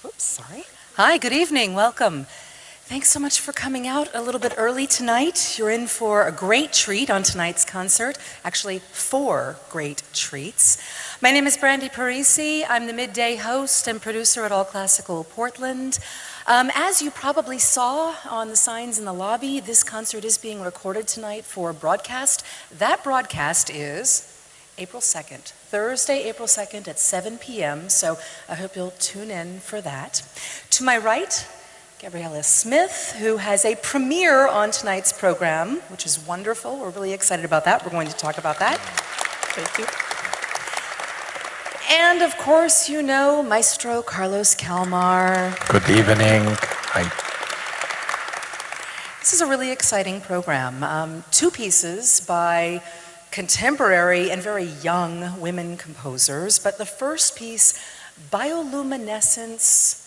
Oops, sorry. Hi, good evening, welcome. Thanks so much for coming out a little bit early tonight. You're in for a great treat on tonight's concert, actually 4 great treats. My name is Brandi Parisi. I'm the midday host and producer at All Classical Portland. As you probably saw on the signs in the lobby, this concert is being recorded tonight for broadcast. That broadcast is April 2nd, Thursday, April 2nd at 7 p.m., so I hope you'll tune in for that. To my right, Gabriella Smith, who has a premiere on tonight's program, which is wonderful. We're really excited about that. We're going to talk about that. Thank you. And of course, you know, Maestro Carlos Kalmar. Good evening. Hi. This is a really exciting program. 2 pieces by contemporary and very young women composers, but the first piece, Bioluminescence,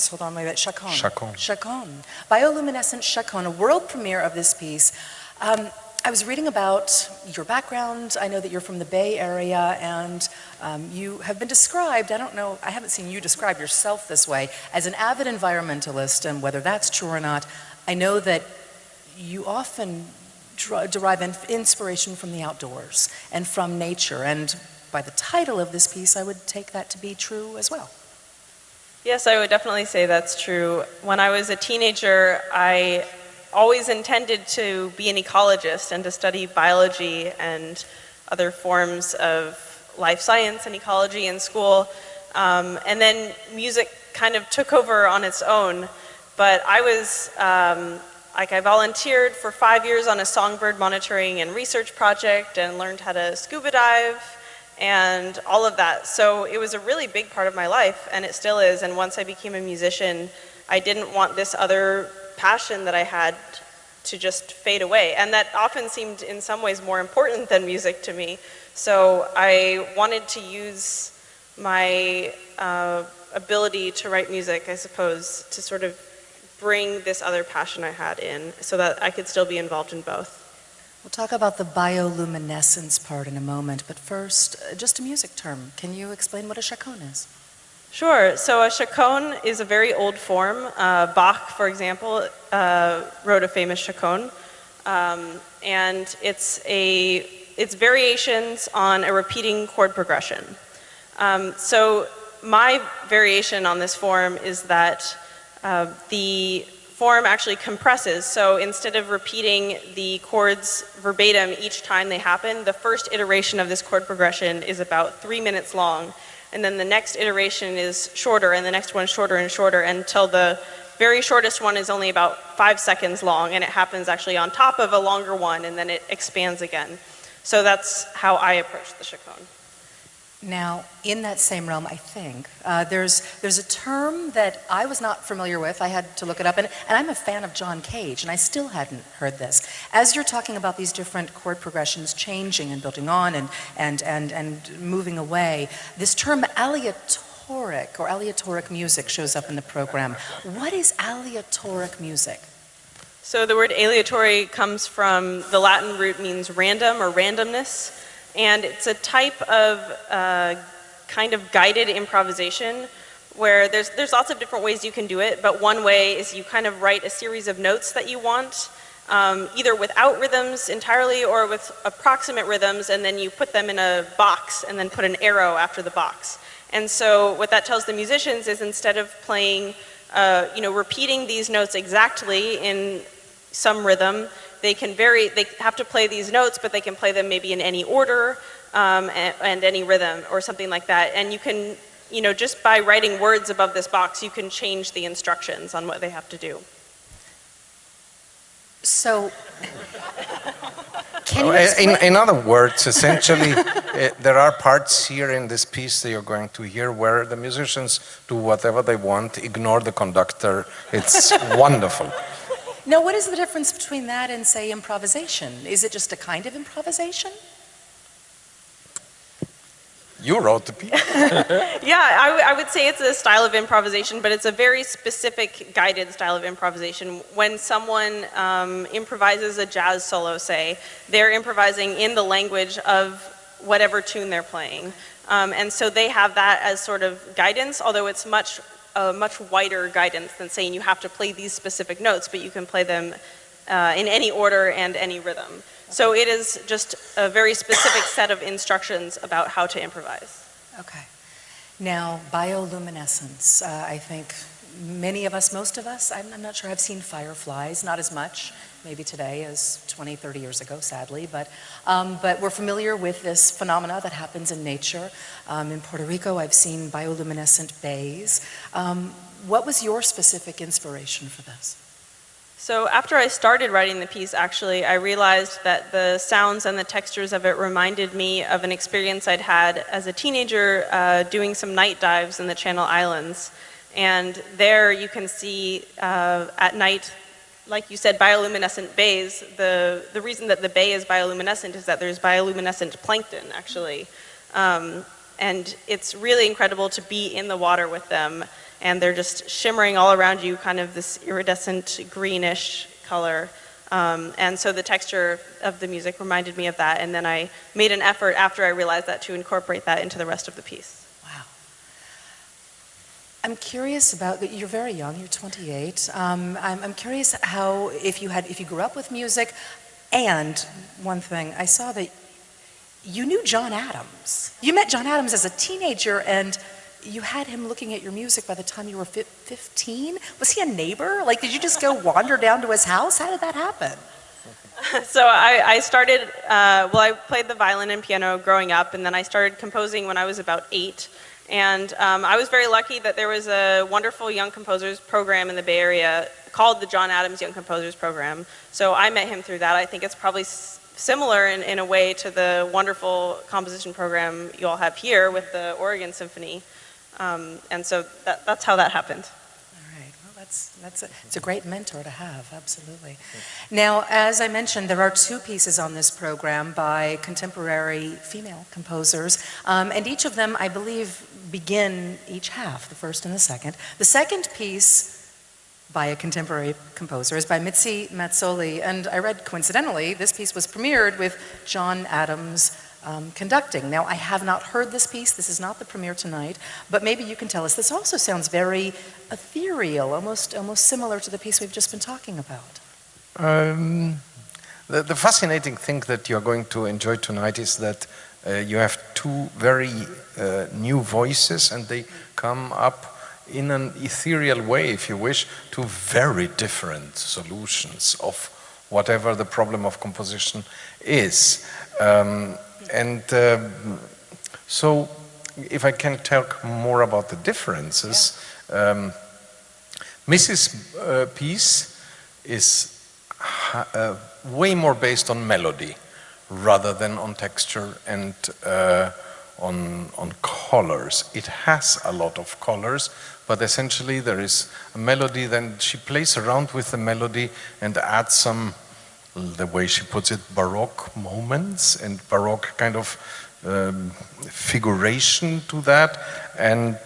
hold on, wait, Chaconne. Chaconne. Bioluminescence Chaconne, a world premiere of this piece. I was reading about your background. I know that you're from the Bay Area, and you have been described, I don't know, I haven't seen you describe yourself this way, as an avid environmentalist, and whether that's true or not, I know that you often derive inspiration from the outdoors and from nature, and by the title of this piece, I would take that to be true as well. Yes, I would definitely say that's true. When I was a teenager, I always intended to be an ecologist and to study biology and other forms of life science and ecology in school. And then music kind of took over on its own. But I was, I volunteered for 5 years on a songbird monitoring and research project and learned how to scuba dive and all of that. So it was a really big part of my life, and it still is. And once I became a musician, I didn't want this other passion that I had to just fade away. And that often seemed in some ways more important than music to me. So I wanted to use my ability to write music, I suppose, to sort of bring this other passion I had in so that I could still be involved in both. We'll talk about the bioluminescence part in a moment, but first, just a music term. Can you explain what a chaconne is? Sure. So a chaconne is a very old form. Bach, for example, wrote a famous chaconne, and it's variations on a repeating chord progression. So my variation on this form is that the form actually compresses. So instead of repeating the chords verbatim each time they happen, the first iteration of this chord progression is about 3 minutes long. And then the next iteration is shorter, and the next one shorter and shorter, until the very shortest one is only about 5 seconds long, and it happens actually on top of a longer one, and then it expands again. So that's how I approach the chaconne. Now, in that same realm, I think, there's a term that I was not familiar with. I had to look it up, and I'm a fan of John Cage, and I still hadn't heard this. As you're talking about these different chord progressions changing and building on and moving away, this term aleatoric or aleatoric music shows up in the program. What is aleatoric music? So the word aleatory comes from the Latin root, means random or randomness. And it's a type of kind of guided improvisation where there's lots of different ways you can do it, but one way is you kind of write a series of notes that you want, either without rhythms entirely or with approximate rhythms, and then you put them in a box and then put an arrow after the box. And so what that tells the musicians is instead of playing, repeating these notes exactly in some rhythm, they have to play these notes, but they can play them maybe in any order and any rhythm or something like that. And you can, just by writing words above this box, you can change the instructions on what they have to do. So, in other words, essentially, there are parts here in this piece that you're going to hear where the musicians do whatever they want, ignore the conductor. It's wonderful. Now, what is the difference between that and, say, improvisation? Is it just a kind of improvisation? You wrote the piece. Yeah, I would say it's a style of improvisation, but it's a very specific guided style of improvisation. When someone improvises a jazz solo, say, they're improvising in the language of whatever tune they're playing. And so they have that as sort of guidance, although it's a much wider guidance than saying you have to play these specific notes, but you can play them in any order and any rhythm. So it is just a very specific set of instructions about how to improvise. Okay. Now, bioluminescence, I think many of us, most of us, I'm not sure I've seen fireflies, not as much maybe today as 20, 30 years ago, sadly, but we're familiar with this phenomena that happens in nature. In Puerto Rico, I've seen bioluminescent bays. What was your specific inspiration for this? So after I started writing the piece, actually, I realized that the sounds and the textures of it reminded me of an experience I'd had as a teenager doing some night dives in the Channel Islands. And there you can see at night, like you said, bioluminescent bays. The reason that the bay is bioluminescent is that there's bioluminescent plankton, actually. And it's really incredible to be in the water with them. And they're just shimmering all around you, kind of this iridescent greenish color. And so the texture of the music reminded me of that. And then I made an effort after I realized that to incorporate that into the rest of the piece. Wow. I'm curious about, you're very young, you're 28. I'm curious how, if you grew up with music, and one thing, I saw that you knew John Adams. You met John Adams as a teenager, and you had him looking at your music by the time you were 15? Was he a neighbor? Like, did you just go wander down to his house? How did that happen? So I started, I played the violin and piano growing up, and then I started composing when I was about 8. And I was very lucky that there was a wonderful young composers program in the Bay Area called the John Adams Young Composers Program. So I met him through that. I think it's probably similar in a way to the wonderful composition program you all have here with the Oregon Symphony. And so that's how that happened. All right. Well, it's a great mentor to have, absolutely. Now, as I mentioned, there are 2 pieces on this program by contemporary female composers, and each of them, I believe, begin each half, the first and the second. The second piece by a contemporary composer is by Mitzi Metsolee, and I read coincidentally, this piece was premiered with John Adams conducting. Now, I have not heard this piece. This is not the premiere tonight, but maybe you can tell us. This also sounds very ethereal, almost similar to the piece we've just been talking about. The fascinating thing that you're going to enjoy tonight is that you have 2 very new voices, and they come up in an ethereal way, if you wish, to very different solutions of whatever the problem of composition is. So if I can talk more about the differences, Missy's piece is way more based on melody rather than on texture and on colors. It has a lot of colors, but essentially there is a melody, then she plays around with the melody and adds some, the way she puts it, Baroque moments and Baroque kind of figuration to that. And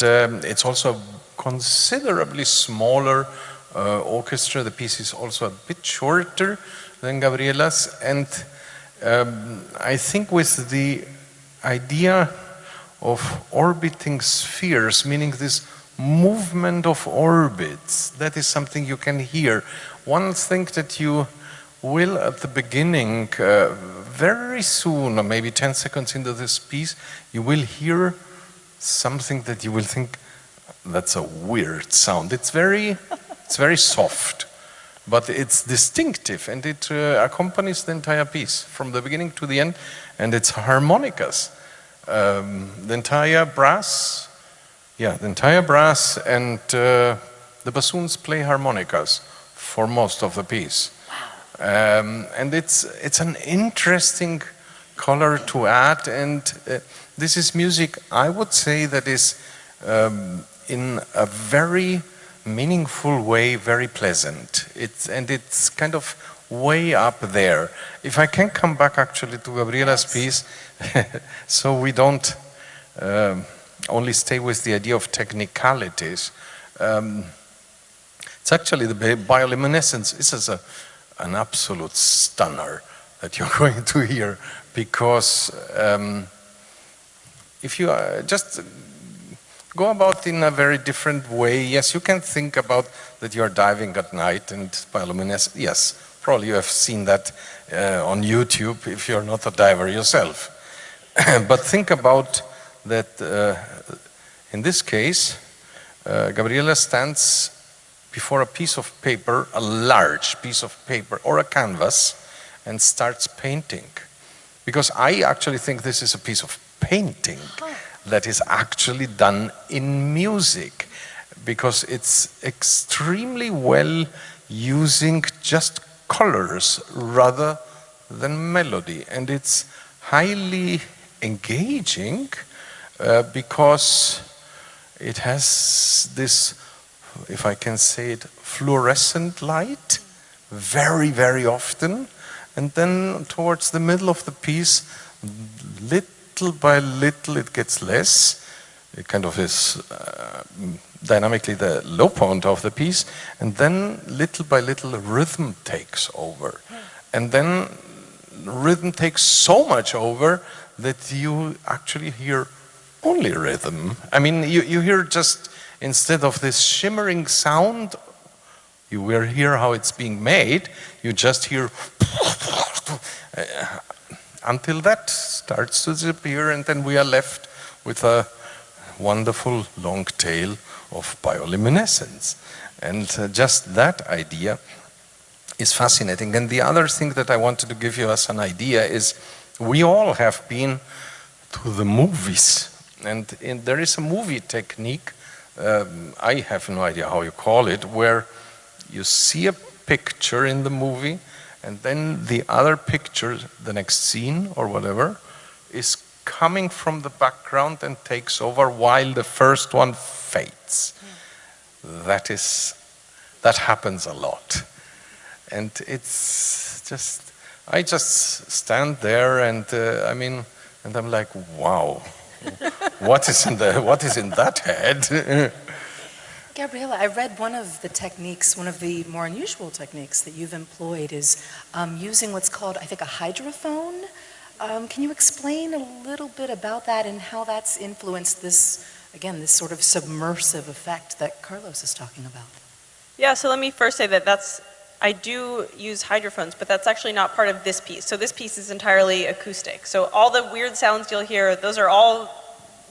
it's also a considerably smaller orchestra. The piece is also a bit shorter than Gabriella's. And I think with the idea of orbiting spheres, meaning this movement of orbits, that is something you can hear. One thing that you will at the beginning, very soon, or maybe 10 seconds into this piece, you will hear something that you will think, that's a weird sound. It's very soft, but it's distinctive, and it accompanies the entire piece from the beginning to the end, and it's harmonicas. The entire brass and the bassoons play harmonicas for most of the piece. And it's an interesting color to add, and this is music, I would say, that is in a very meaningful way, very pleasant. It's kind of way up there. If I can come back actually to Gabriella's piece, so we don't only stay with the idea of technicalities. It's actually the bioluminescence. This is an absolute stunner that you're going to hear, because if you just go about in a very different way, yes, you can think about that you are diving at night and bioluminescent. Yes, probably you have seen that on YouTube if you're not a diver yourself. But think about that in this case, Gabriella stands before a piece of paper, a large piece of paper or a canvas, and starts painting. Because I actually think this is a piece of painting that is actually done in music, because it's extremely well using just colors rather than melody, and it's highly engaging because it has this, if I can say it, fluorescent light very, very often, and then towards the middle of the piece, little by little it gets less. It kind of is dynamically the low point of the piece, and then little by little rhythm takes over. And then rhythm takes so much over that you actually hear only rhythm. I mean, you hear just, instead of this shimmering sound, you will hear how it's being made, you just hear until that starts to disappear, and then we are left with a wonderful long tail of bioluminescence. And just that idea is fascinating. And the other thing that I wanted to give you as an idea is we all have been to the movies, and there is a movie technique, I have no idea how you call it, where you see a picture in the movie, and then the other picture, the next scene or whatever, is coming from the background and takes over while the first one fades. That happens a lot. And it's just, I just stand there and and I'm like, wow, what is in that head? Gabriella, I read one of the techniques, one of the more unusual techniques that you've employed is using what's called, I think, a hydrophone. Can you explain a little bit about that and how that's influenced this, again, this sort of submersive effect that Carlos is talking about? Yeah, so let me first say that I do use hydrophones, but that's actually not part of this piece. So this piece is entirely acoustic. So all the weird sounds you'll hear, those are all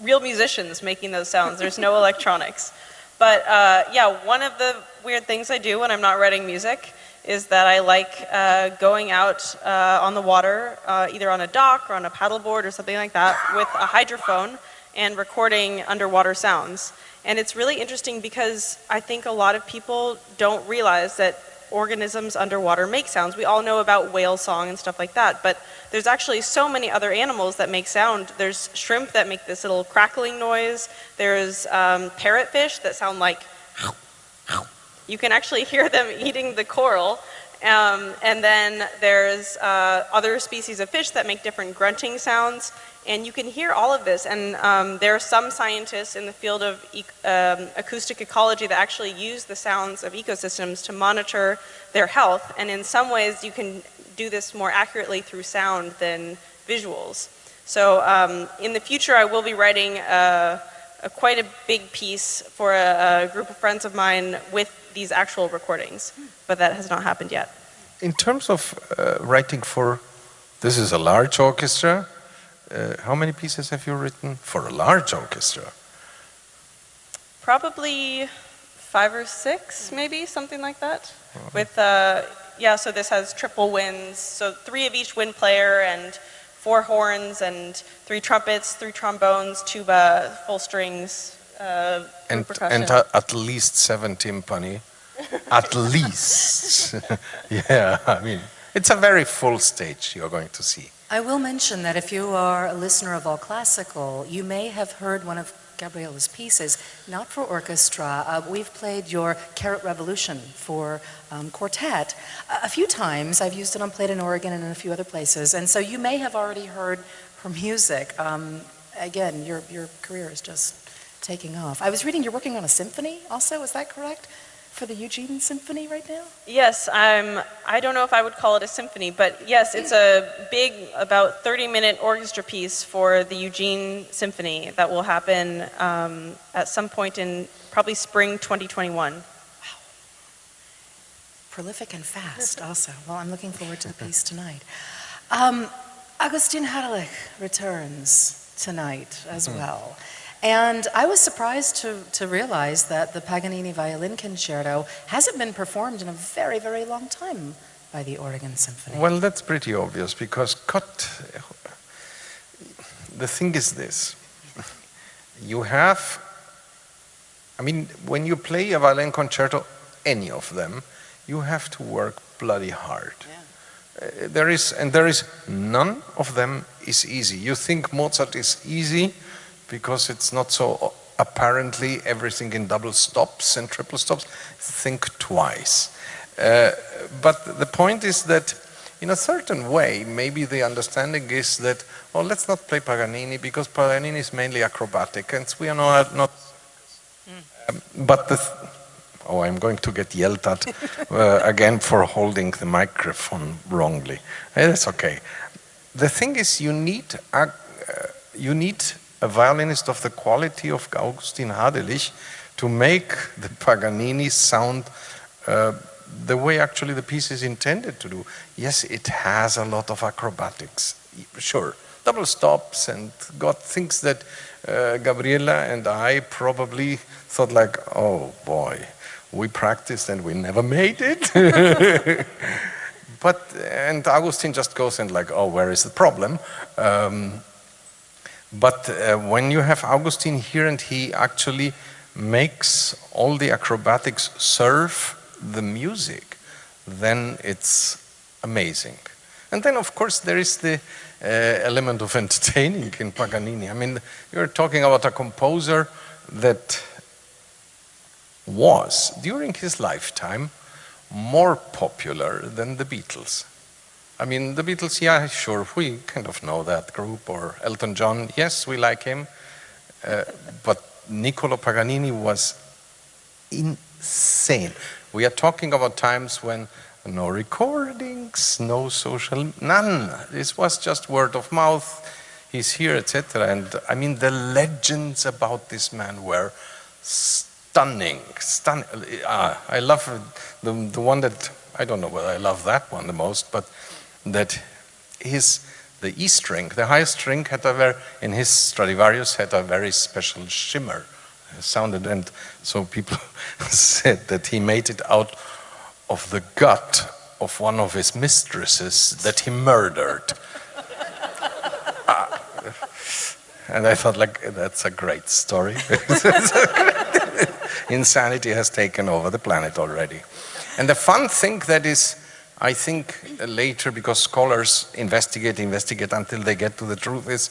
real musicians making those sounds. There's no electronics. But yeah, one of the weird things I do when I'm not writing music is that I like going out on the water, either on a dock or on a paddleboard or something like that, with a hydrophone and recording underwater sounds. And it's really interesting because I think a lot of people don't realize that organisms underwater make sounds. We all know about whale song and stuff like that, but there's actually so many other animals that make sound. There's shrimp that make this little crackling noise. There's parrotfish that sound like you can actually hear them eating the coral. And then there's other species of fish that make different grunting sounds. And you can hear all of this. And there are some scientists in the field of acoustic ecology that actually use the sounds of ecosystems to monitor their health. And in some ways, you can do this more accurately through sound than visuals. So in the future, I will be writing quite a big piece for a group of friends of mine with these actual recordings. But that has not happened yet. In terms of writing for, this is a large orchestra. How many pieces have you written for a large orchestra? Probably 5 or 6, maybe, something like that. With, yeah, so this has triple winds, so 3 of each wind player and 4 horns and 3 trumpets, 3 trombones, tuba, full strings, percussion. And at least 7 timpani. At least. Yeah, I mean, it's a very full stage you're going to see. I will mention that if you are a listener of All Classical, you may have heard one of Gabriella's pieces, not for orchestra. We've played your Carrot Revolution for quartet a few times. I've used it on Played in Oregon and in a few other places. And so you may have already heard her music. Again, your career is just taking off. I was reading you're working on a symphony also, is that correct? for the Eugene Symphony right now? Yes, I don't know if I would call it a symphony, but yes, it's a big, about 30-minute orchestra piece for the Eugene Symphony that will happen at some point in probably spring 2021. Prolific and fast also. Well, I'm looking forward to the piece tonight. Augustin Harlich returns tonight as well. And I was surprised to realize that the Paganini Violin Concerto hasn't been performed in a very, very long time by the Oregon Symphony. Well, that's pretty obvious because the thing is this. You have, I mean, when you play a violin concerto, any of them, you have to work bloody hard. Yeah. There is none of them is easy. You think Mozart is easy because it's not so apparently everything in double stops and triple stops. Think twice. But the point is that in a certain way, maybe the understanding is that, well, let's not play Paganini because Paganini is mainly acrobatic and we are not. But I'm going to get yelled at again for holding the microphone wrongly. That's okay. The thing is, you need a violinist of the quality of Augustin Harlich to make the Paganini sound the way actually the piece is intended to do. Yes, it has a lot of acrobatics, sure. Double stops and got things that Gabriella and I probably thought like, oh boy, we practiced and we never made it. And Augustin just goes and like, oh, where is the problem? But when you have Augustin here and he actually makes all the acrobatics serve the music, then it's amazing. And then, of course, there is the element of entertaining in Paganini. I mean, you're talking about a composer that was, during his lifetime, more popular than the Beatles. I mean, the Beatles, yeah, sure, we kind of know that group, or Elton John, yes, we like him. But Niccolo Paganini was insane. We are talking about times when no recordings, no social, none. This was just word of mouth. He's here, etc. And I mean, the legends about this man were stunning. I love the one that, I don't know whether I love that one the most, but that the E string, the highest string in his Stradivarius had a very special shimmer. It sounded, and so people said that he made it out of the gut of one of his mistresses that he murdered. And I thought, like, that's a great story. Insanity has taken over the planet already. And the fun thing that is, I think later, because scholars investigate until they get to the truth, is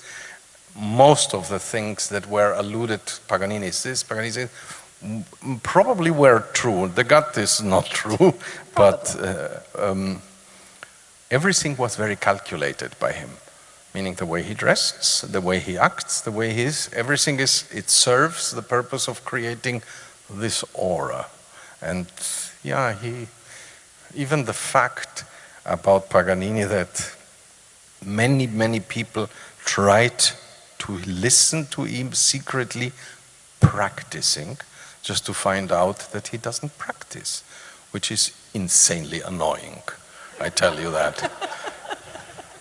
most of the things that were alluded, Paganini is this, Paganini is this, probably were true. The gut is not true, but everything was very calculated by him. Meaning the way he dresses, the way he acts, the way he is, everything is, it serves the purpose of creating this aura. And yeah, even the fact about Paganini that many people tried to listen to him secretly practicing, just to find out that he doesn't practice, which is insanely annoying, I tell you that.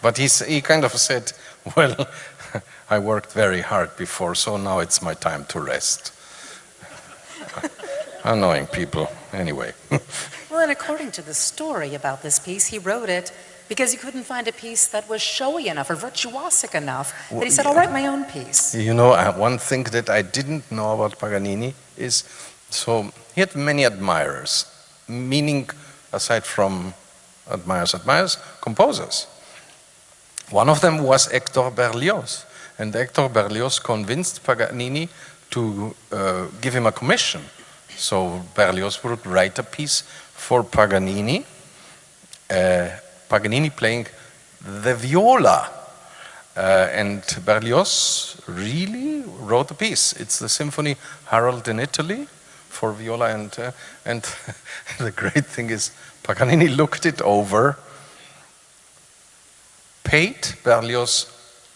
But he kind of said, well, I worked very hard before, so now it's my time to rest. Annoying people, anyway. Well, and according to the story about this piece, he wrote it because he couldn't find a piece that was showy enough or virtuosic enough that he said, I'll write my own piece. You know, one thing that I didn't know about Paganini is, so he had many admirers, meaning, aside from admirers, composers. One of them was Hector Berlioz, and Hector Berlioz convinced Paganini to give him a commission. So Berlioz would write a piece for Paganini, Paganini playing the viola. And Berlioz really wrote a piece. It's the Symphony Harold in Italy for viola, and the great thing is Paganini looked it over, paid Berlioz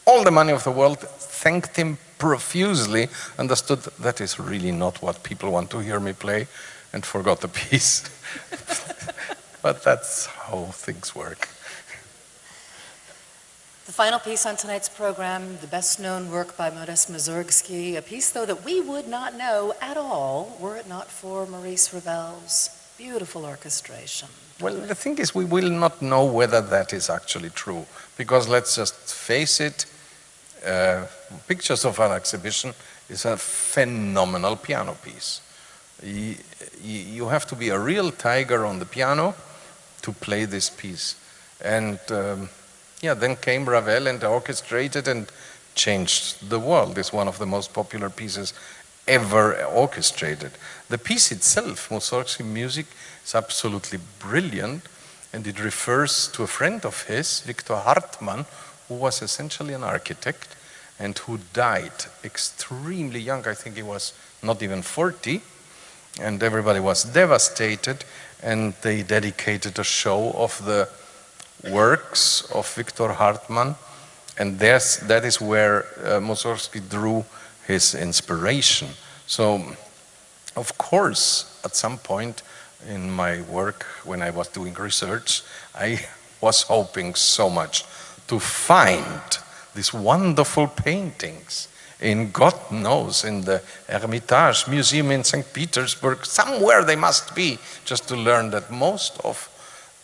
all the money of the world, thanked him profusely, understood that is really not what people want to hear me play, and forgot the piece. But that's how things work. The final piece on tonight's program, the best-known work by Modest Mussorgsky, a piece, though, that we would not know at all were it not for Maurice Ravel's beautiful orchestration. Well, the thing is, we will not know whether that is actually true, because let's just face it, Pictures of an Exhibition is a phenomenal piano piece. You have to be a real tiger on the piano to play this piece. And yeah, then came Ravel and orchestrated and changed the world. It's one of the most popular pieces ever orchestrated. The piece itself, Mussorgsky music, is absolutely brilliant, and it refers to a friend of his, Victor Hartmann, who was essentially an architect and who died extremely young. I think he was not even 40, and everybody was devastated, and they dedicated a show of the works of Victor Hartmann, and that is where Mussorgsky drew his inspiration. So, of course, at some point in my work, when I was doing research, I was hoping so much to find these wonderful paintings in, God knows, in the Hermitage Museum in St. Petersburg. Somewhere they must be, just to learn that most of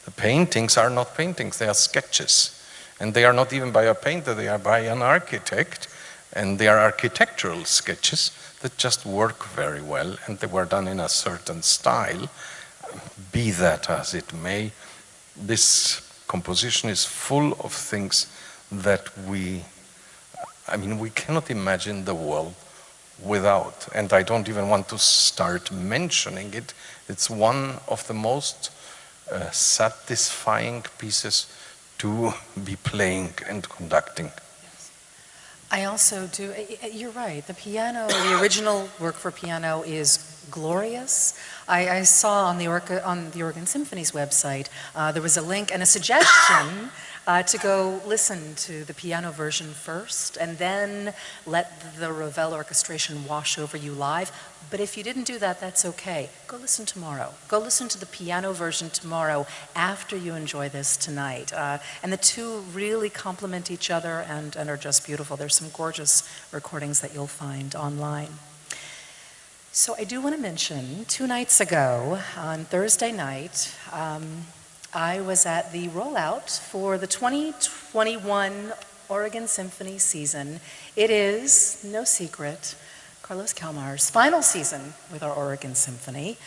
the paintings are not paintings, they are sketches. And they are not even by a painter, they are by an architect. And they are architectural sketches that just work very well, and they were done in a certain style. Be that as it may, this composition is full of things that we cannot imagine the world without. And I don't even want to start mentioning it. It's one of the most satisfying pieces to be playing and conducting. I also do, you're right, the piano, the original work for piano is glorious. I saw on the Oregon Symphony's website, there was a link and a suggestion to go listen to the piano version first and then let the Ravel orchestration wash over you live. But if you didn't do that, that's okay. Go listen tomorrow. Go listen to the piano version tomorrow after you enjoy this tonight. And the two really complement each other and are just beautiful. There's some gorgeous recordings that you'll find online. So I do want to mention, 2 nights ago, on Thursday night, I was at the rollout for the 2021 Oregon Symphony season. It is, no secret, Carlos Kalmar's final season with our Oregon Symphony.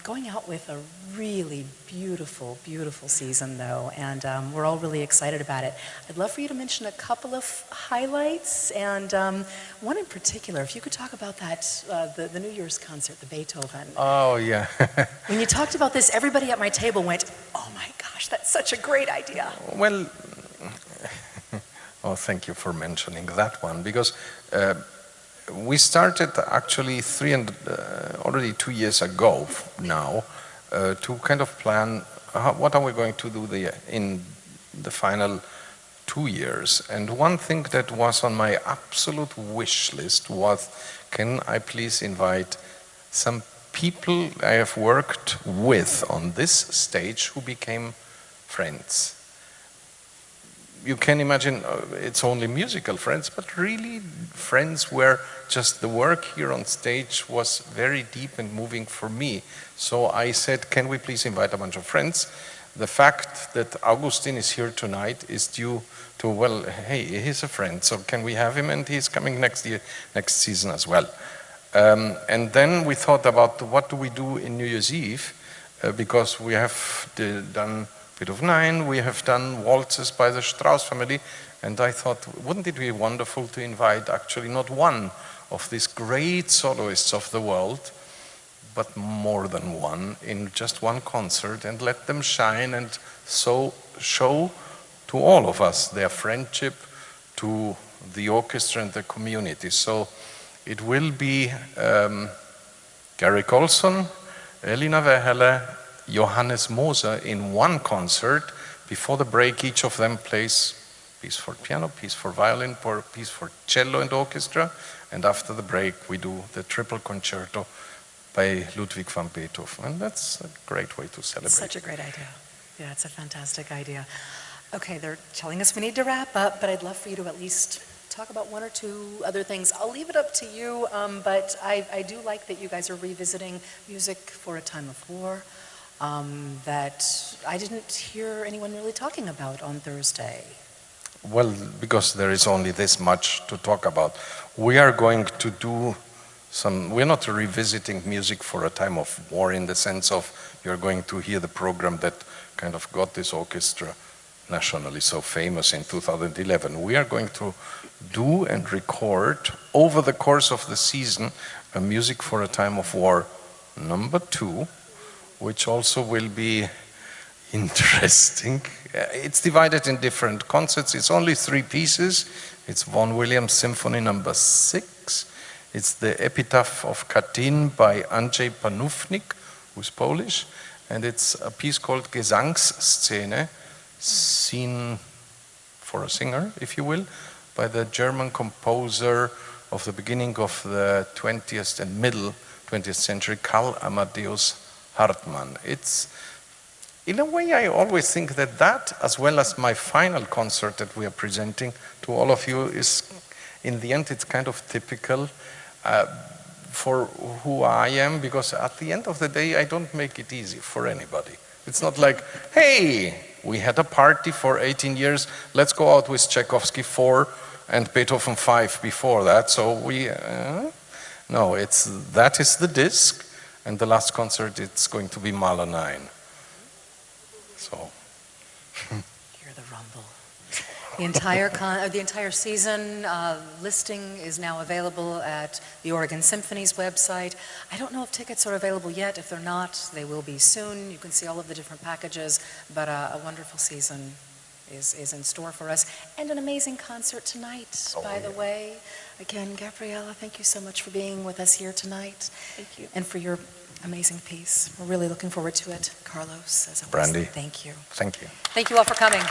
Going out with a really beautiful, beautiful season, though, and we're all really excited about it. I'd love for you to mention a couple of highlights, and one in particular, if you could talk about that, the New Year's concert, the Beethoven. Oh, yeah. When you talked about this, everybody at my table went, oh my gosh, that's such a great idea. Well, oh, thank you for mentioning that one, because we started actually already 2 years ago now to kind of plan what are we going to do in the final 2 years. And one thing that was on my absolute wish list was, can I please invite some people I have worked with on this stage who became friends. You can imagine it's only musical friends, but really friends where just the work here on stage was very deep and moving for me. So I said, can we please invite a bunch of friends? The fact that Augustin is here tonight is due to, well, hey, he's a friend, so can we have him? And he's coming next season as well. And then we thought about what do we do in New Year's Eve, because we have done Bit of Nine, we have done waltzes by the Strauss family, and I thought, wouldn't it be wonderful to invite actually not one of these great soloists of the world, but more than one in just one concert, and let them shine and so show to all of us their friendship to the orchestra and the community. So it will be Gary Colson, Elina Vähälä, Johannes Moser in one concert. Before the break, each of them plays piece for piano, piece for violin, piece for cello and orchestra. And after the break, we do the triple concerto by Ludwig van Beethoven. And that's a great way to celebrate. Such a great idea. Yeah, it's a fantastic idea. Okay, they're telling us we need to wrap up, but I'd love for you to at least talk about one or two other things. I'll leave it up to you, but I do like that you guys are revisiting music for a time of war that I didn't hear anyone really talking about on Thursday. Well, because there is only this much to talk about. We are going to do we're not revisiting music for a time of war in the sense of you're going to hear the program that kind of got this orchestra nationally so famous in 2011. We are going to do and record over the course of the season a music for a time of war #2, which also will be interesting. It's divided in different concerts. It's only 3 pieces. It's Vaughan Williams Symphony No. 6. It's the Epitaph of Katyn by Andrzej Panufnik, who's Polish. And it's a piece called Gesangsszene, scene for a singer, if you will, by the German composer of the beginning of the 20th and middle 20th century, Karl Amadeus Hartmann. It's, in a way, I always think that, as well as my final concert that we are presenting to all of you, is, in the end, it's kind of typical for who I am, because at the end of the day, I don't make it easy for anybody. It's not like, hey, we had a party for 18 years, let's go out with Tchaikovsky 4 and Beethoven 5 before that, so we, no, that is the disc, and the last concert, it's going to be Mahler 9. So. Hear the rumble. The entire season listing is now available at the Oregon Symphony's website. I don't know if tickets are available yet. If they're not, they will be soon. You can see all of the different packages, but a wonderful season is in store for us. And an amazing concert tonight, by the way. Again, Gabriella, thank you so much for being with us here tonight. Thank you. And for your amazing piece. We're really looking forward to it. Carlos, as always, Brandi. thank you. Thank you. Thank you all for coming.